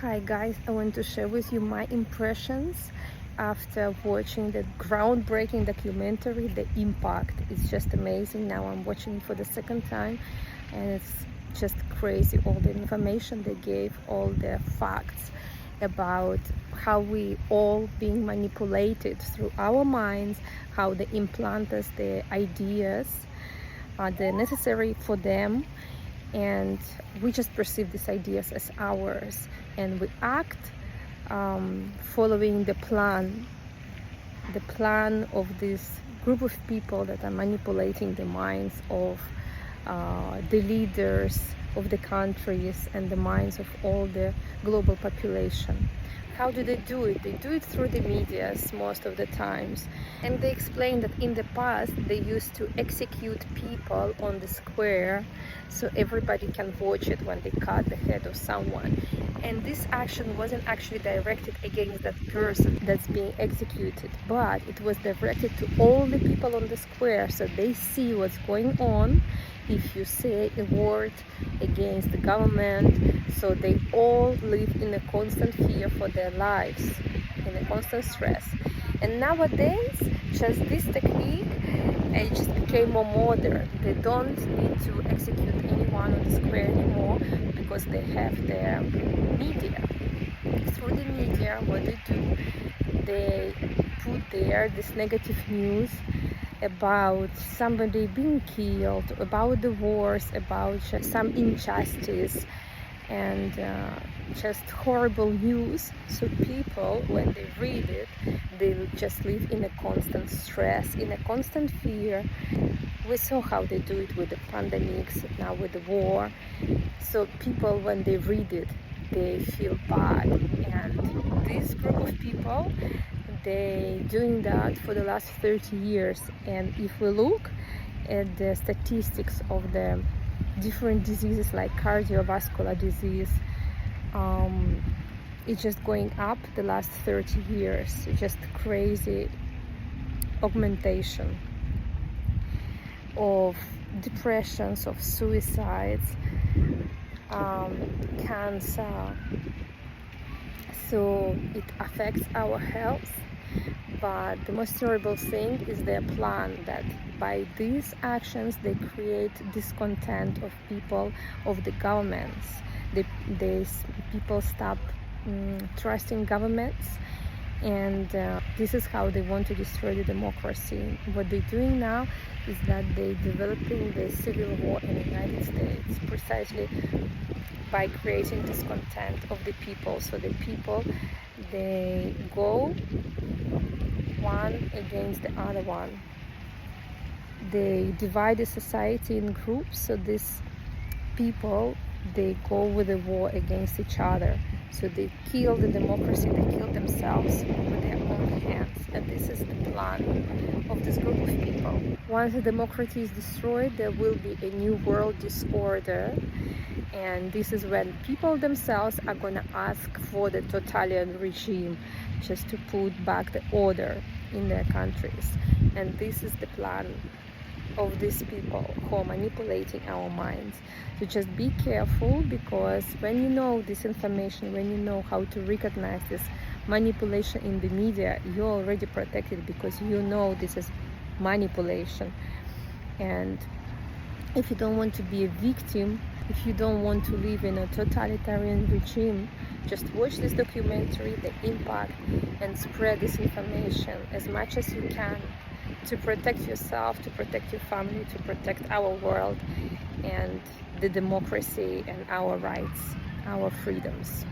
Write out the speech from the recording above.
Hi guys, I want to share with you my impressions after watching the groundbreaking documentary, The Impact. It's just amazing. Now I'm watching it for the second time and it's just crazy. All the information they gave, all the facts about how we all being manipulated through our minds, how they implant us the ideas, they're necessary for them, and we just perceive these ideas as ours and we act following the plan of this group of people that are manipulating the minds of the leaders of the countries and the minds of all the global population. How do they do it? They do it through the medias most of the times. And they explain that in the past they used to execute people on the square so everybody can watch it when they cut the head of someone. And this action wasn't actually directed against that person that's being executed, but it was directed to all the people on the square so they see what's going on if you say a word against the government. So they all live in a constant fear for their lives, in a constant stress. And nowadays, just this technique, it just became more modern. They don't need to execute anyone on the square anymore because they have their media. Through the media, what they do, they put there this negative news about somebody being killed, about the wars, about some injustice, and just horrible news. So people, when they read it, they just live in a constant stress, in a constant fear. We saw how they do it with the pandemics, now with the war. So people, when they read it, they feel bad. And this group of people, they doing that for the last 30 years. And if we look at the statistics of the different diseases like cardiovascular disease, it's just going up the last 30 years. It's just crazy augmentation of depressions, of suicides, cancer. So it affects our health. But the most terrible thing is their plan, that by these actions they create discontent of people, of the governments. People stop trusting governments, and this is how they want to destroy the democracy. What they're doing now is that they're developing the civil war in the United States precisely by creating discontent of the people. So the people, they go one against the other one. They divide the society in groups, so these people, they go with a war against each other. So they kill the democracy, they kill themselves with their own hands. And this is the plan of this group of people. Once the democracy is destroyed, there will be a new world disorder. And this is when people themselves are going to ask for the totalitarian regime, just to put back the order in their countries. And this is the plan of these people who are manipulating our minds. So just be careful, because when you know this information, when you know how to recognize this manipulation in the media, you're already protected, because you know this is manipulation. And if you don't want to be a victim, if you don't want to live in a totalitarian regime, just watch this documentary, The Impact, and spread this information as much as you can to protect yourself, to protect your family, to protect our world and the democracy and our rights, our freedoms.